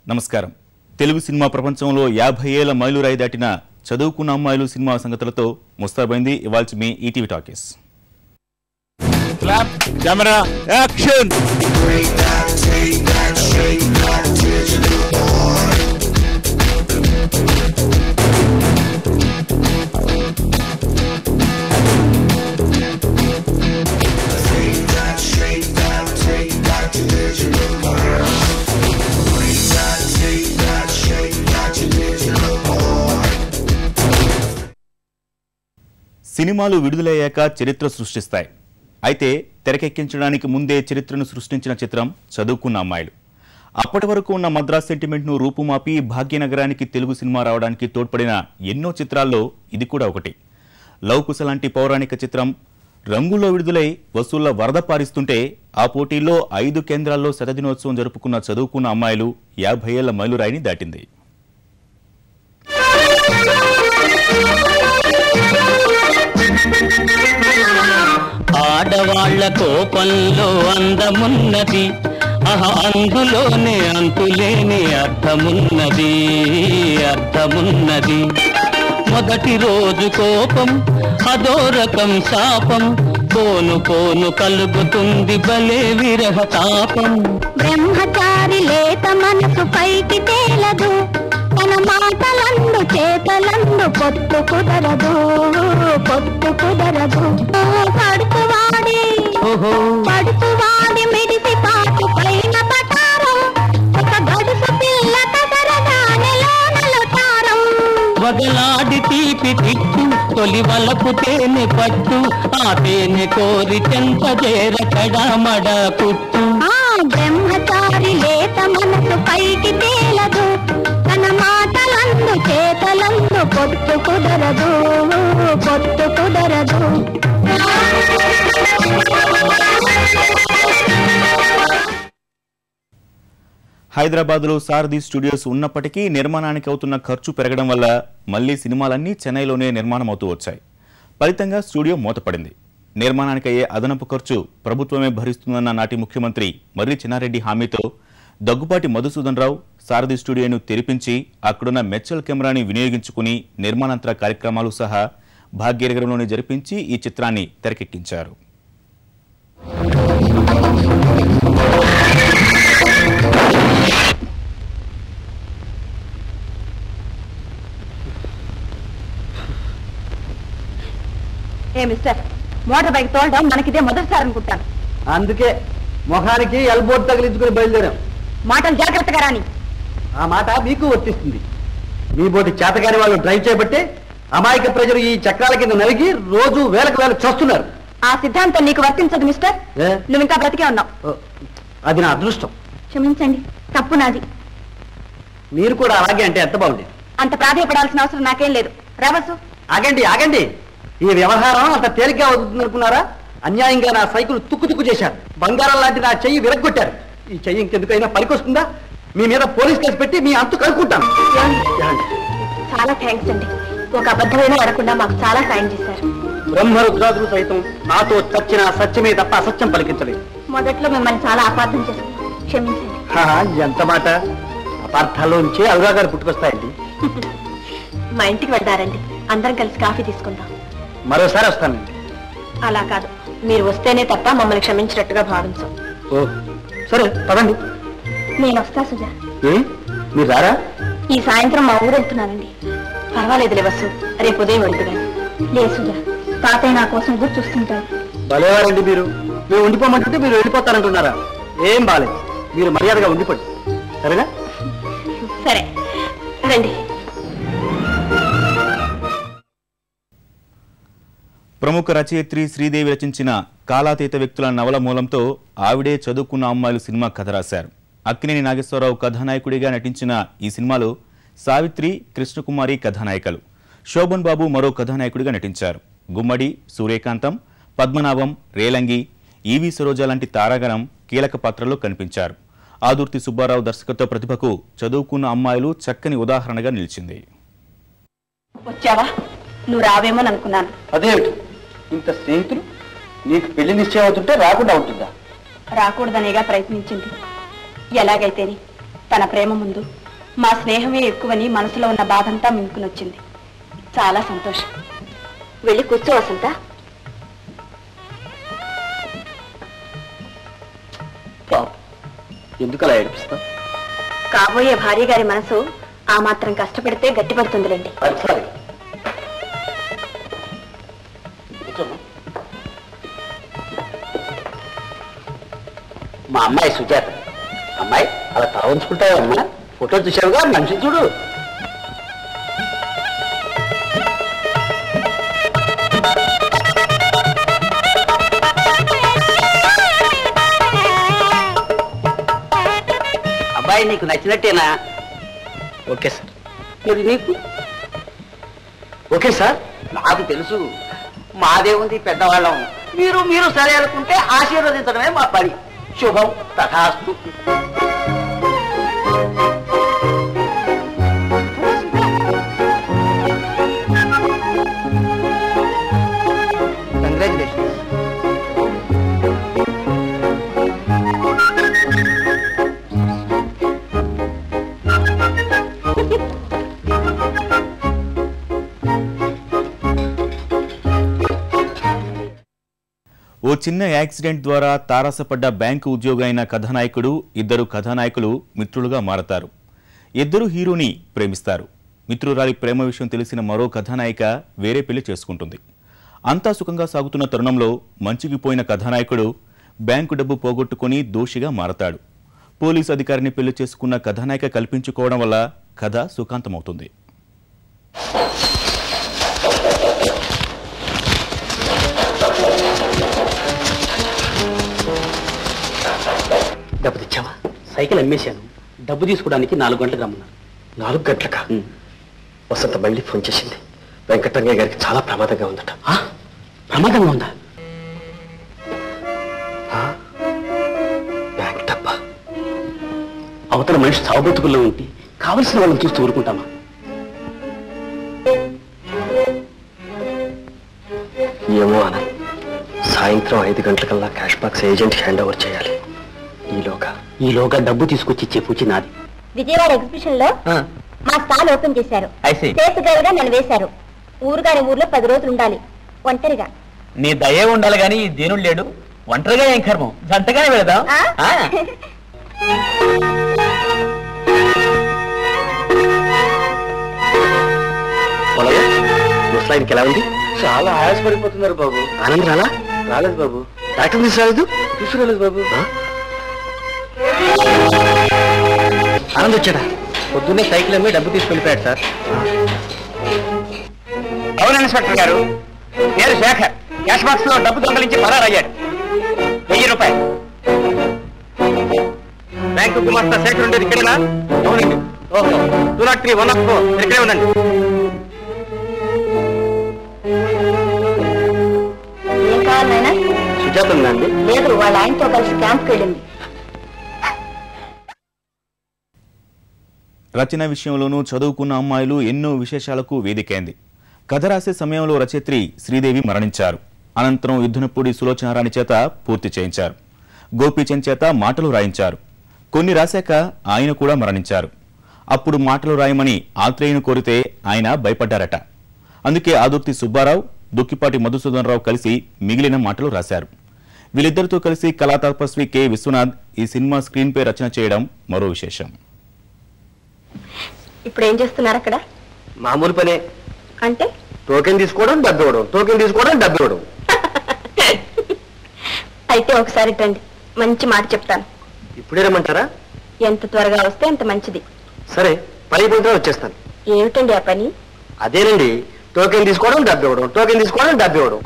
నమస్కారం. తెలుగు సినిమా ప్రపంచంలో 50 ఏళ్ల మైలురాయి దాటిన చదువుకున్న అమ్మాయిలు సినిమా సంగతులతో ముస్తాబైంది ఇవాల్టి మీ ETV talkies. Clap camera action. సినిమాలు విడుదలయ్యాక చరిత్ర సృష్టిస్తాయి. అయితే తెరకెక్కించడానికి ముందే చరిత్రను సృష్టించిన చిత్రం చదువుకున్న అమ్మాయిలు. అప్పటి వరకు ఉన్న మద్రాస్ సెంటిమెంట్ను రూపుమాపి భాగ్యనగరానికి తెలుగు సినిమా రావడానికి తోడ్పడిన ఎన్నో చిత్రాల్లో ఇది కూడా ఒకటి. లవకుశ లాంటి పౌరాణిక చిత్రం రంగులో విడుదలై వసూళ్ల వరద పారిస్తుంటే ఆ పోటీల్లో 5 కేంద్రాల్లో శతదినోత్సవం జరుపుకున్న చదువుకున్న అమ్మాయిలు 50 ఏళ్ల మైలురాయిని దాటింది. ఆడవాళ్ల కోపంలో అందమున్నది, అందులోనే అంతులేని అర్థమున్నది. మొదటి రోజు కోపం అదో రకం శాపం, కోను కోను కలుగుతుంది భలే విరహ తాపం. బ్రహ్మచారి లేత మనసు పైకి తేలదు, తన మాటలందు చేతలందు పొత్తు కుదరదు. పడుతువాడి మిడిసి పాటు పైన పటారం, ఒక గడుసు పిల్ల కదరగానే లోనలు తారం. వదలాడి తీపి తిట్టు తొలి వలపు తేనె పట్టు, ఆ తేనె కోరి చెంత చేర కడామడ పుట్టు. బ్రహ్మచారి లేత మనసు పైకి తేలదు, తన మాటలందు చేతలందు పొత్తు కుదరదు. హైదరాబాద్లో సారథి స్టూడియోస్ ఉన్నప్పటికీ నిర్మాణానికి అవుతున్న ఖర్చు పెరగడం వల్ల మళ్లీ సినిమాలన్నీ చెన్నైలోనే నిర్మాణం అవుతూ వచ్చాయి. ఫలితంగా స్టూడియో మూతపడింది. నిర్మాణానికి అయ్యే అదనపు ఖర్చు ప్రభుత్వమే భరిస్తుందన్న నాటి ముఖ్యమంత్రి మర్రి చెన్నారెడ్డి హామీతో దగ్గుపాటి మధుసూదన్ రావు సారథి స్టూడియోను తెరిపించి అక్కడున్న మెచ్చల్ కెమెరాని వినియోగించుకుని నిర్మాణాంతర కార్యక్రమాలు సహా భాగ్యనగరంలోనే జరిపించి ఈ చిత్రాన్ని తెరకెక్కించారు. మిస్టర్, మోటార్ బైక్ తోలడం మనకిదే మొదటిసారి అనుకుంటాను. అందుకే మొహానికి ఎల్బోర్డ్ తగిలించుకుని బయలుదేరాం. మాటలు జాగ్రత్తగా రాని. ఆ మాట మీకు వర్తిస్తుంది. మీ బోటి చేతగాని వాళ్ళు డ్రైవ్ చేయబట్టే అమాయక ప్రజలు ఈ చక్రాల కింద నలిగి రోజు వేలకు వేలకు చూస్తున్నారు. ఆ సిద్ధాంతం నీకు వర్తించదు మిస్టర్. నువ్వు ఇంకా బ్రతికే ఉన్నావు. అది నా అదృష్టం. క్షమించండి, తప్పు నాది. మీరు కూడా అలాగే అంటే ఎంత బాగుండేది. అంత ప్రాధాయపడాల్సిన అవసరం నాకేం లేదు. రావసు. ఆగండి. ఈ వ్యవహారం అంత తేలిగ్గా అవుతుంది అనుకున్నారా? అన్యాయంగా నా సైకిల్ తుక్కు చేశారు. బంగారం లాంటి నా చెయ్యి విరగ్గొట్టారు. ఈ చెయ్యి ఇంకెందుకైనా పనికొస్తుందా? మీ మీద పోలీస్ కేసు పెట్టి మీ అంతు కనుక్కుంటాను. చాలా థ్యాంక్స్ అండి. ఒక అబద్ధమైన అడగకుండా మాకు చాలా సాయం చేశారు. బ్రహ్మరుద్రాదులు సైతం నాతో చచ్చిన సత్యమే తప్ప అసత్యం పలికించలేదు. మొదట్లో మిమ్మల్ని చాలా అపార్థం చేశాను, క్షమించండి. ఎంత మాట! అపార్థాల్లోంచి అనురాగాలు పుట్టుకొస్తాయండి. మా ఇంటికి వెళ్తారండి, అందరం కలిసి కాఫీ తీసుకుందాం. మరోసారి వస్తానండి. అలా కాదు, మీరు వస్తేనే తప్ప మమ్మల్ని క్షమించినట్టుగా భావించం. ఓ సరే, పదండి. నేను వస్తా సుజా. మీరు రారా? ఈ సాయంత్రం మా ఊరు వెళ్తున్నానండి. పర్వాలేదులే వసు, రేపు ఉదయం వెళ్తున్నాను. లే సుజా, తాతయ్య నా కోసం ఎదురు చూస్తుంటారు. భలేవారండి మీరు. మేము ఉండిపోమంటుంటే మీరు వెళ్ళిపోతారంటున్నారా? ఏం బాలేదు. మీరు మర్యాదగా ఉండిపోండి, సరేనా? సరే రండి. ప్రముఖ రచయిత్రి శ్రీదేవి రచించిన కాలాతీత వ్యక్తుల నవల మూలంతో ఆవిడే చదువుకున్న అమ్మాయిలు సినిమా కథ రాశారు. అక్కినేని నాగేశ్వరరావు కథానాయకుడిగా నటించిన ఈ సినిమాలో సావిత్రి, కృష్ణకుమారి కథానాయికలు. శోభన్ బాబు మరో కథానాయకుడిగా నటించారు. గుమ్మడి, సూర్యకాంతం, పద్మనాభం, రేలంగి, ఈవి సరోజ లాంటి తారాగణం కీలక పాత్రల్లో కనిపించారు. ఆదుర్తి సుబ్బారావు దర్శకత్వ ప్రతిభకు చదువుకున్న అమ్మాయిలు చక్కని ఉదాహరణగా నిలిచింది. వచ్చావా? నువ్వు రావేమోని అనుకున్నాను. అదేమిటి ఇంత స్నేహితులు? నీకు పెళ్లి నిశ్చయం అవుతుంటే రాకుండా ఉంటుందా? రాకూడదనేగా ప్రయత్నించింది. ఎలాగైతేని తన ప్రేమ ముందు మా స్నేహమే ఎక్కువని మనసులో ఉన్న బాధంతా మింకునొచ్చింది. చాలా సంతోషం. వెళ్ళి కూర్చో వసంత. ఎందుకు అలా ఏడిపిస్తావు? కాబోయే భార్య గారి మనసు ఆ మాత్రం కష్టపడితే గట్టిపడుతుందిలేండి. మా అమ్మాయి సుజాత. అమ్మాయి అలా తల ఉంచుకుంటావా అమ్మా? ఫోటో చూసావుగా, మనిషి చూడు. అబ్బాయి నీకు నచ్చినట్టేనా? Okay sir. మరి నీకు? Okay sir. నాకు తెలుసు, మాదేముంది, పెద్దవాళ్ళం. మీరు సరే అనుకుంటే ఆశీర్వదించడమే మా పని. శుభం తథాస్తు. కంగ్రాచులేషన్స్. ఓ చిన్న యాక్సిడెంట్ ద్వారా తారసపడ్డ బ్యాంకు ఉద్యోగి అయిన కథానాయకుడు, ఇద్దరు కథానాయకులు మిత్రులుగా మారతారు. ఇద్దరు హీరోని ప్రేమిస్తారు. మిత్రురాలి ప్రేమ విషయం తెలిసిన మరో కథానాయిక వేరే పెళ్లి చేసుకుంటుంది. అంతా సుఖంగా సాగుతున్న తరుణంలో మంచిగిపోయిన కథానాయకుడు బ్యాంకు డబ్బు పోగొట్టుకుని దోషిగా మారతాడు. పోలీసు అధికారిని పెళ్లి చేసుకున్న కథానాయిక కల్పించుకోవడం వల్ల కథ సుఖాంతమవుతుంది. డబ్బు తెచ్చావా? సైకిల్ అమ్మేశాను. డబ్బు తీసుకోవడానికి 4 గంటలకు రమ్మన్నారు. 4 గంటలకా? వసంత మళ్ళీ ఫోన్ చేసింది. వెంకటరంగయ్య గారికి చాలా ప్రమాదంగా ఉందట. ప్రమాదంగా ఉందా? బ్యాంక్ డబ్బా? అవతల మనిషి సాగుబతుకుల్లో ఉంటే కావలసిన వాళ్ళని చూస్తూ ఊరుకుంటామా? ఏమో ఆనంద్, సాయంత్రం 5 గంటలకల్లా cash box agent hand over చేయాలి. ఈలోగా డబ్బు తీసుకొచ్చి ఇచ్చే పూచి నాది. విజయవాడ ఎగ్జిబిషన్ లో మా స్టాల్ ఓపెన్ చేశారు. చేతుగారుగా నన్ను వేశారు. ఊరుగారి ఊర్లో 10 రోజులు ఉండాలి ఒంటరిగా. నీ దయే ఉండాలి గాని దేనుడు లేడు. ఒంటరిగా ఏం కర్మం, జంటగానే వెళదాం. ముసలాయనకి ఎలా ఉంది? చాలా ఆయాసపడిపోతున్నారు బాబు. ఆనంద్ రాలా? రాలేదు బాబు. డాక్టర్ తీసుకురాలేదు? తీసుకురాలేదు బాబు. ఆనంద్ వచ్చాడా? పొద్దున్నే సైకిల్ అమ్మి డబ్బు తీసుకెళ్ళిపోయాడు సార్. అవును ఇన్స్పెక్టర్ గారు, పేరు శేఖర్. క్యాష్ బాక్స్ లో డబ్బు దొంగలించి పరారయ్యాడు. 1000 రూపాయలు. బ్యాంకు గుమాస్తా శేఖర్ ఉండేది ఇక్కడేనా? అవునండి. ఓహో, 203 104 ఇక్కడే ఉందండి. ఏం కావాలైనా? సుజాత ఉందండి? లేదు, వాళ్ళ ఆయనతో కలిసి క్యాంప్కి వెళ్ళింది. రచన విషయంలోనూ చదువుకున్న అమ్మాయిలు ఎన్నో విశేషాలకు వేదికైంది. కథ రాసే సమయంలో రచయిత్రి శ్రీదేవి మరణించారు. అనంతరం యుద్ధనపూడి సులోచనారాణి చేత పూర్తి చేయించారు. గోపీచంద్ చేత మాటలు రాయించారు. కొన్ని రాశాక ఆయన కూడా మరణించారు. అప్పుడు మాటలు రాయమని ఆత్రేయుని కోరితే ఆయన భయపడ్డారట. అందుకే ఆదుర్తి సుబ్బారావు, దుక్కిపాటి మధుసూదన్ రావు కలిసి మిగిలిన మాటలు రాశారు. వీళ్ళిద్దరితో కలిసి కళా తపస్వి కె విశ్వనాథ్ ఈ సినిమా స్క్రీన్ పై రచన చేయడం మరో విశేషం. ఇప్పుడు ఏం చేస్తున్నారు అక్కడ? మామూలు పనే. అంటే టోకెన్ తీసుకోవడం, డబ్బు ఇవ్వడం, టోకెన్ తీసుకోవడం, డబ్బు ఇవ్వడం. అయితే ఒకసారి రండి, మంచి మాట చెప్తాను. ఇప్పుడే రమ్మంటారా? ఎంత త్వరగా వస్తే అంత మంచిది. సరే, పని అయిపోతే వచ్చేస్తాను. ఏమిటండి ఆ పని? అదేనండి, టోకెన్ తీసుకోవడం, డబ్బు ఇవ్వడం, టోకెన్ తీసుకోవడం, డబ్బు ఇవ్వడం.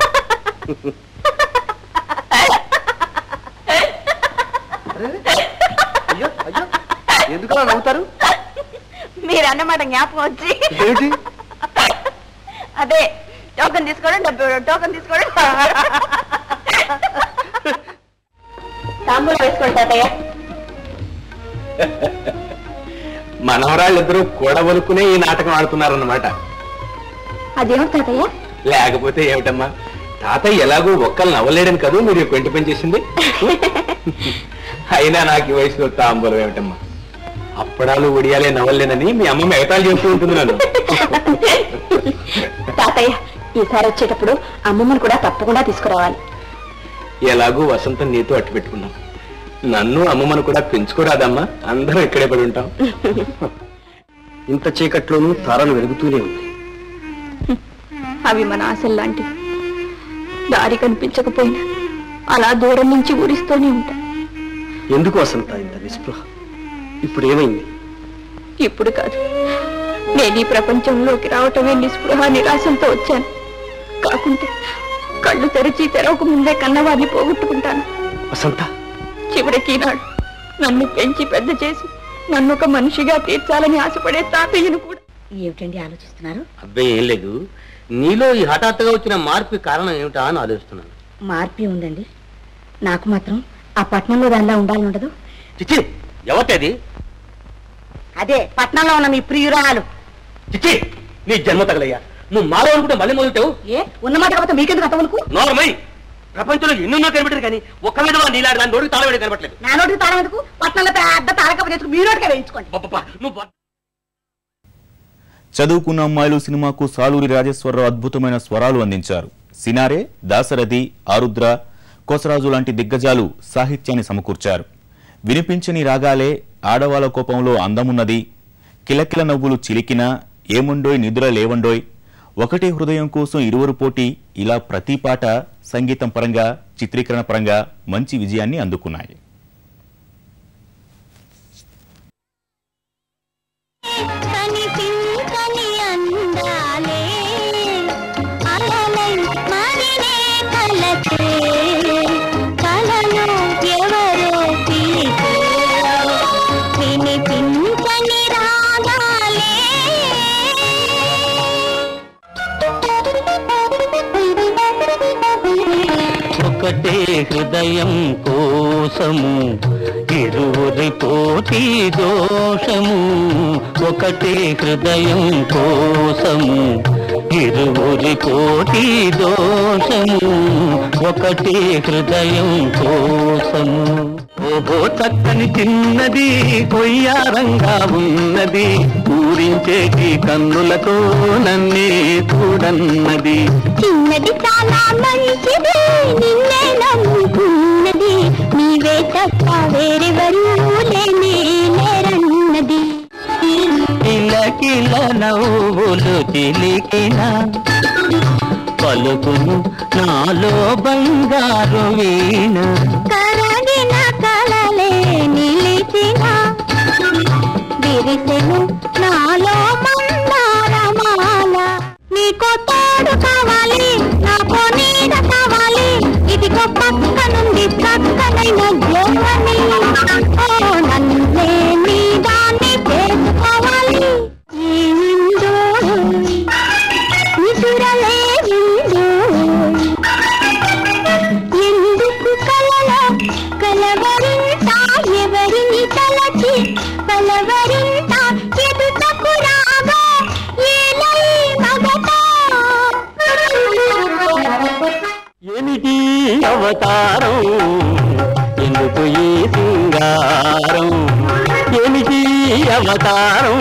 అయ్యో అయ్యో, ఎందుకు అలా నవ్వుతారు? మీరు అన్నమాట జ్ఞాపకం వచ్చి. ఏమిటి? అదే, టోకెన్ తీసుకోవడం, డబ్బు ఇవ్వడం, టోకెన్ తీసుకోవడం. తాంబూలం వేసుకోండి తాతయ్య. మనవరాళ్ళిద్దరూ కూడబలుకునే ఈ నాటకం ఆడుతున్నారన్నమాట. అదేమిటి తాతయ్య? లేకపోతే ఏమిటమ్మా, తాతయ్య ఎలాగో ఒక్కళ్ళు నవ్వలేడని కదా మీరు పెంట పెంచేసింది. అయినా నాకు ఈ వయసులో తాంబూలం ఏమిటమ్మా. అప్పడాలు ఒడియాలే నవలేనని మీ అమ్మ ఎగతాళి చేస్తూ ఉంటుంది నన్ను. తాతయ్య ఈసారి వచ్చేటప్పుడు అమ్మమ్మను కూడా తప్పకుండా తీసుకురావాలి. ఎలాగూ వసంతం నీతో అట్టు పెట్టుకున్నాం, నన్ను అమ్మమ్మను కూడా పెంచుకోరాదమ్మా, అందరం ఇక్కడే పడి ఉంటాం. ఇంత చీకట్లోనూ తారలు వెలుగుతూనే ఉంది. అవి మన ఆశల్లాంటివి. దారి కనిపించకపోయినా అలా దూరం నుంచి ఊరిస్తూనే ఉంటాయి. ఎందుకు వసంత ఇంత నిస్పృహ? ఇప్పుడు ఏమైంది? ఇప్పుడు కాదు, నేను ఈ ప్రపంచంలోకి రావటమే నిస్పృహ నిరాశంతో వచ్చాను. కాకుంటే కళ్ళు తెరిచి తెరవక ముందే కన్నవాడిని పోగొట్టుకుంటాను. వసంత, చివరికి నాడు నన్ను పెంచి పెద్ద చేసి నన్ను ఒక మనిషిగా తీర్చాలని ఆశపడే తాతయ్యను కూడా. ఏమిటండి ఆలోచిస్తున్నారు? అబ్బాయి ఏం లేదు, నీలో ఈ హఠాత్తుగా వచ్చిన మార్పు కారణం ఏమిటా అని ఆలోచిస్తున్నాను. మార్పే ఉందండి. నాకు మాత్రం ఆ పట్నంలో దానిలా ఉండాలని ఉండదు. చిచ్చి, ఎవరిది? అదే పట్నంలో ఉన్న మీ ప్రియురాలు. చిచ్చి, నీ జన్మ తగలయ్యా. నువ్వు మారో అనుకుంటే మళ్ళీ మొదలుతావు. ఏ ఉన్నమాట కాబట్టి మీకెందుకు అతవనుకు? నోర్మై, ప్రపంచంలో ఎన్నో కనిపెట్టారు కానీ ఒక్క మీద నీలాడు దాని నోటికి తాళం వేయడం కనపట్లేదు. నా నోటికి తాళం ఎందుకు? పట్నంలో పెద్ద తాళకప్ప చేసుకుని మీ నోటికే వేయించుకోండి. నువ్వు చదువుకున్న అమ్మాయిలు సినిమాకు సాలూరి రాజేశ్వరరావు అద్భుతమైన స్వరాలు అందించారు. సినారే, దాసరథి, ఆరుద్ర, కొసరాజు లాంటి దిగ్గజాలు సాహిత్యాన్ని సమకూర్చారు. వినిపించని రాగాలే ఆడవాళ్ల కోపంలో అందమున్నది, కిలకిల నవ్వులు చిలికినా, ఏముండోయ్ నిద్ర లేవండోయ్, ఒకటే హృదయం కోసం ఇరువురు పోటీ, ఇలా ప్రతి పాట సంగీతం పరంగా చిత్రీకరణ పరంగా మంచి విజయాన్ని అందుకున్నాయి. ఒకటే హృదయం కోసము ఇరువురి పోటీ దోషము, ఒకటే హృదయం కోసము ఇరువురి పోటీ దోషము, ఒకటే హృదయం కోసము. ఓహో చక్కని చిన్నది కొయ్యారంగా ఉన్నది, ఊరించేటి కన్నులతో నన్నే చూడన్నది. చిన్నది చాలా మంచిది, నిన్నే నమ్ముకున్నది, నీవే తప్ప వేరెవరూ లేరన్నది. కిలకిల నవ్వులు చిలికిన పలుకును నాలో బంగారు వీణ, కరగిన కలలే నిలిచిన విరిసెను నాలో మందారమాల. నీకో తోడు కావాలి, నాకో నీడ కావాలి, ఇదిగో పక్క నుండి చక్కనైన జోవని, ఓ నన్నే నీ దాన్ని చేసుకోవాలి. ఏమిందో నిదురలేమిందో, ఎందుకు కలలో కలవరింటా, ఎవరిని తలచి కలవరింటా, ఎదుటకు రాగా ఏలై మగతా. ఏమిటి అవతారం, ఎందుకు ఈ సింగారం, ఏమిటి అవతారం,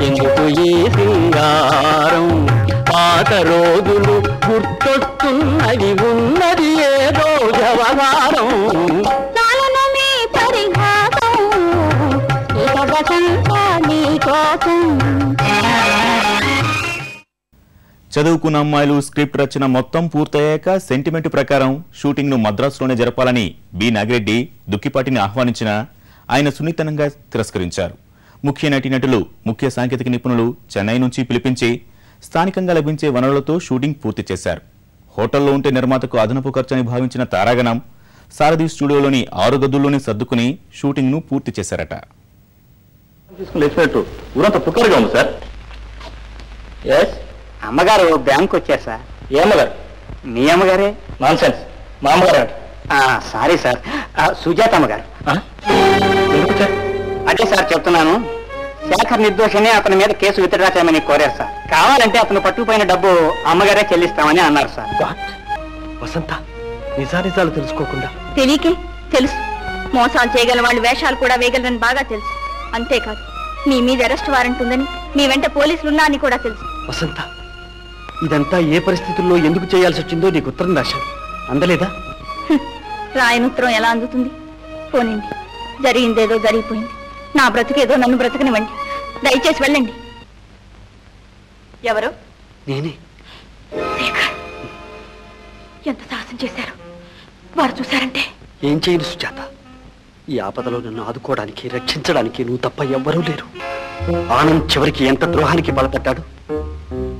ఎందుకు ఈ సింగారం, పాత రోజులు గుర్తొస్తున్నది, ఉన్నది ఏదో జవగారం. చాలును మీ పరిహాసం, ఇక వసంత నీ కోసం. చదువుకున్న అమ్మాయిలు స్క్రిప్ట్ రచన మొత్తం పూర్తయ్యాక సెంటిమెంట్ ప్రకారం షూటింగ్ను మద్రాసులోనే జరపాలని బి నాగిరెడ్డి దుక్కిపాటిని ఆహ్వానించిన ఆయన సున్నితంగా తిరస్కరించారు. ముఖ్య నటీనటులు, ముఖ్య సాంకేతిక నిపుణులు చెన్నై నుంచి పిలిపించి స్థానికంగా లభించే వనరులతో షూటింగ్ పూర్తి చేశారు. హోటల్లో ఉంటే నిర్మాతకు అదనపు ఖర్చని భావించిన తారాగణం సారథి స్టూడియోలోని 6 గదుల్లోనే సర్దుకుని షూటింగ్ను పూర్తి చేశారట. ఊరంతా పుక్కరుగా ఉంది సార్. అమ్మగారు బ్యాంకు వచ్చారు సార్. ఏ అమ్మగారు? మీ అమ్మగారే. నాన్ సెన్స్, మా అమ్మగారు. సారీ సార్, సుజాత అమ్మగారు. అదే సార్ చెప్తున్నాను, శేఖర్ నిర్దోషిని అతని మీద కేసు విత్డ్రా చేయమని కోరారు సార్. కావాలంటే అతను పట్టుకుపోయిన డబ్బు అమ్మగారే చెల్లిస్తామని అన్నారు సార్. వసంత, నిజానిజాలు తెలుసుకోకుండా. తెలియకే తెలుసు, మోసాలు చేయగల వాళ్ళు వేషాలు కూడా వేయగలరని బాగా తెలుసు. అంతేకాదు మీ మీద అరెస్ట్ వారెంట్ ఉందని మీ వెంట పోలీసులున్నా అని కూడా తెలుసు. వసంత, ఇదంతా ఏ పరిస్థితుల్లో ఎందుకు చేయాల్సి వచ్చిందో నీకు ఉత్తరం రాశాను, అందలేదా? రాయని ఉత్తరం ఎలా అందుతుంది? పోనండి, జరిగిందేదో జరిగిపోయింది. నా బ్రతుకేదో నన్ను బ్రతకనివ్వండి. దయచేసి వెళ్ళండి. ఎవరు? నేనే. ఎంత సాహసం చేశారు! వారు చూశారంటే ఏం చేయను సుజాత, ఈ ఆపదలో నన్ను ఆదుకోవడానికి రక్షించడానికి నువ్వు తప్ప ఎవ్వరూ లేరు. ఆనంద్ చివరికి ఎంత ద్రోహానికి బలపడ్డాడు.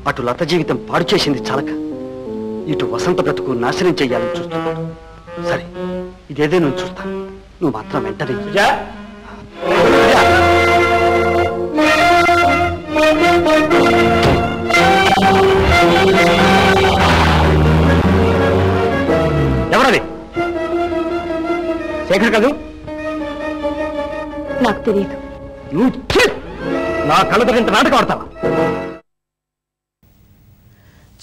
అటు లత జీవితం పాడు చేసింది చాలక ఇటు వసంత బ్రతుకు నాశనం చెయ్యాలని చూస్తున్నాడు. సరే, ఇదేదే నువ్వు చూస్తాను, నువ్వు మాత్రం వెంటనే. ఎవరది? శేఖర్ కదూ? నాకు తెలియదు. నా కళ్ళతో నాటకం ఆడతావా?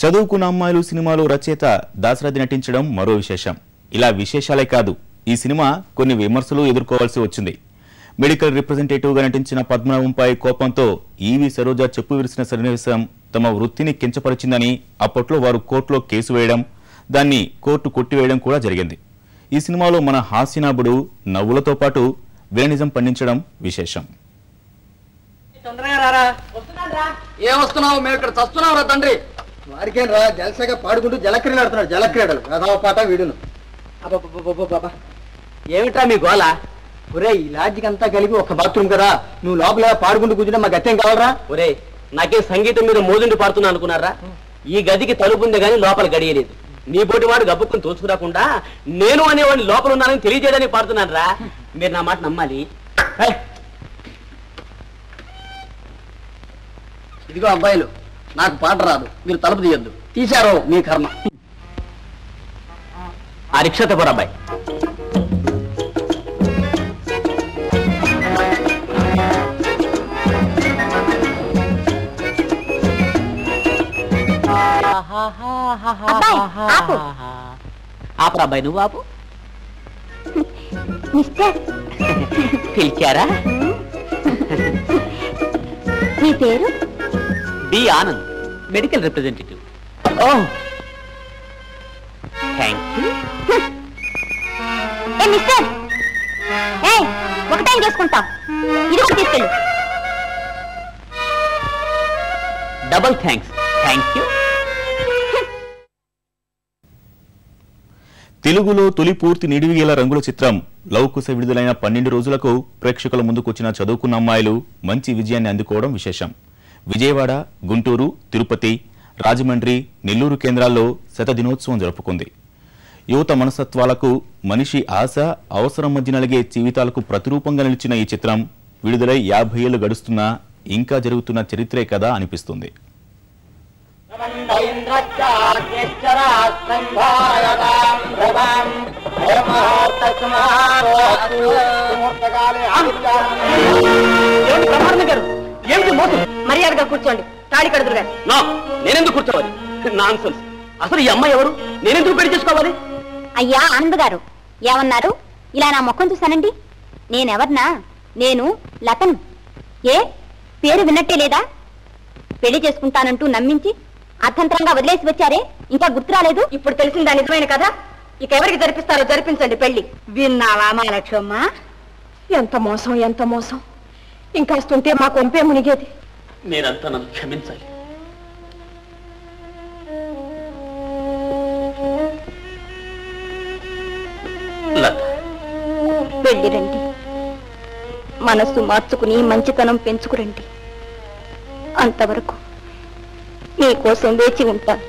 చదువుకున్న అమ్మాయిలు సినిమాలో రచయిత దాశరథి నటించడం మరో విశేషం. ఇలా విశేషాలే కాదు, ఈ సినిమా కొన్ని విమర్శలు ఎదుర్కోవాల్సి వచ్చింది. మెడికల్ రిప్రజెంటేటివ్గా నటించిన పద్మనాభంపై కోపంతో ఈవి సరోజ చెప్పు విరిసిన సన్నివేశం తమ వృత్తిని కించపరిచిందని అప్పట్లో వారు కోర్టులో కేసు వేయడం, దాన్ని కోర్టు కొట్టివేయడం కూడా జరిగింది. ఈ సినిమాలో మన హాస్యనాభుడు నవ్వులతో పాటు విలనిజం పండించడం విశేషం. ఏం వస్తున్నావు? మేము ఇక్కడ చస్తున్నావు రా తండ్రి. వారికేం రా, జలసగా పాడుకుంటూ జలక్రీడలు ఆడుతున్నాడు. జలక్రీడలు రథవ పాట వీడును. బాబా, ఏమిట్రా మీ గోళ? ఒరే, ఈ లాడ్జికి అంతా కలిపి ఒక బాత్రూమ్ కదా, నువ్వు లోపల పాడుకుంటూ కూర్చున్నా మాకు గత్యం కావాలరా? ఒరే, నాకే సంగీతం మీద మోజుండి పాడుతున్నా అనుకున్నారా? ఈ గదికి తలుపుంది గానీ లోపల గడియలేదు. నీ బోటి వాడు గబ్బుకుని తోచుకురాకుండా నేను అనేవాడిని లోపల ఉన్నానని తెలియజేయడానికి పాడుతున్నాను రా. మీరు నా మాట నమ్మాలి. ఇదిగో అబ్బాయిలు, నాకు పాట రాదు, మీరు తలుపు తీయద్దు. తీశారో మీ కర్మ. ఆ రిక్షాతో కూడా అబ్బాయి. ఆపరా అబ్బాయి, నువ్వు ఆపు. పిలిచారా? మీ పేరు? D Anand, medical representative. Oh, thank you. Mister, ఒకటేం చేసుకుంటా, ఇది కూడా తీసుకెళ్ళు. Double thanks. Thank you. తెలుగులో తొలి పూర్తి నిడివిగేల రంగుల చిత్రం లవకుశ విడుదలైన 12 రోజులకు ప్రేక్షకుల ముందుకొచ్చిన చదువుకున్న అమ్మాయిలు మంచి విజయాన్ని అందుకోవడం విశేషం. విజయవాడ, గుంటూరు, తిరుపతి, రాజమండ్రి, నెల్లూరు కేంద్రాల్లో శతదినోత్సవం జరుపుకుంది. యువత మనస్తత్వాలకు, మనిషి ఆశ, అవసరం మధ్య నలిగే జీవితాలకు ప్రతిరూపంగా నిలిచిన ఈ చిత్రం విడుదలై 50 ఏళ్లు గడుస్తున్నా ఇంకా జరుగుతున్న చరిత్రే కదా అనిపిస్తుంది. మర్యాదగా కూర్చోండి, తాళి కడుదురుగా. నేనెందుకు కూర్చోవాలి? నాన్సెన్స్. అసలు ఈ అమ్మాయి ఎవరు? నేనెందుకు పెళ్లి చేసుకోవాలి? అయ్యా ఆనంద్ గారు, ఏమన్నారు? ఇలా నా ముఖం చూసానండి. నేనెవర్నా? నేను లతను. ఏ పేరు విన్నట్టే లేదా? పెళ్లి చేసుకుంటానంటూ నమ్మించి అర్థంతరంగా వదిలేసి వచ్చారే, ఇంకా గుర్తు రాలేదు? ఇప్పుడు తెలిసిందా నిజమైన కదా? ఇక ఎవరికి జరిపిస్తారో జరిపించండి పెళ్లి. విన్నావా మా లక్ష్మమ్మ? ఎంత మోసం, ఎంత మోసం! ఇంకాస్తుంటే మా కొంపే మునిగేది. నేనంతా నన్ను క్షమించాలి. వెళ్ళిరండి, మనస్సు మార్చుకుని మంచితనం పెంచుకురండి. అంతవరకు మీకోసం వేచి ఉంటాను.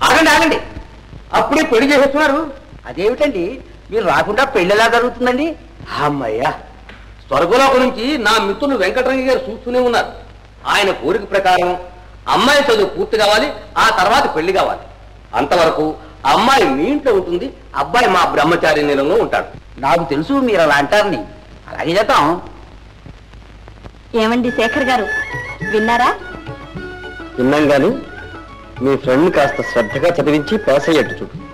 ఆగండి ఆగండి, అప్పుడే పెళ్లి చేసేస్తున్నారు. అదేమిటండి, మీరు రాకుండా పెళ్లి ఎలా జరుగుతుందండి? అమ్మయ్యా, స్వర్గలోకం నుంచి నా మిత్రులు వెంకటరంగ గారు చూస్తూనే ఉన్నారు. ఆయన కోరిక ప్రకారం అమ్మాయి చదువు పూర్తి కావాలి, ఆ తర్వాత పెళ్లి కావాలి. అంతవరకు అమ్మాయి మీ ఇంట్లో ఉంటుంది, అబ్బాయి మా బ్రహ్మచారి నిలంలో ఉంటాడు. నాకు తెలుసు మీరు అలా అంటారని, అలాగే చేద్దాం. ఏమండి శేఖర్ గారు, విన్నారా? విన్నాం గాని మీ ఫ్రెండ్ కాస్త శ్రద్ధగా చదివించి పాస్ అయ్యేట్టు చూడు.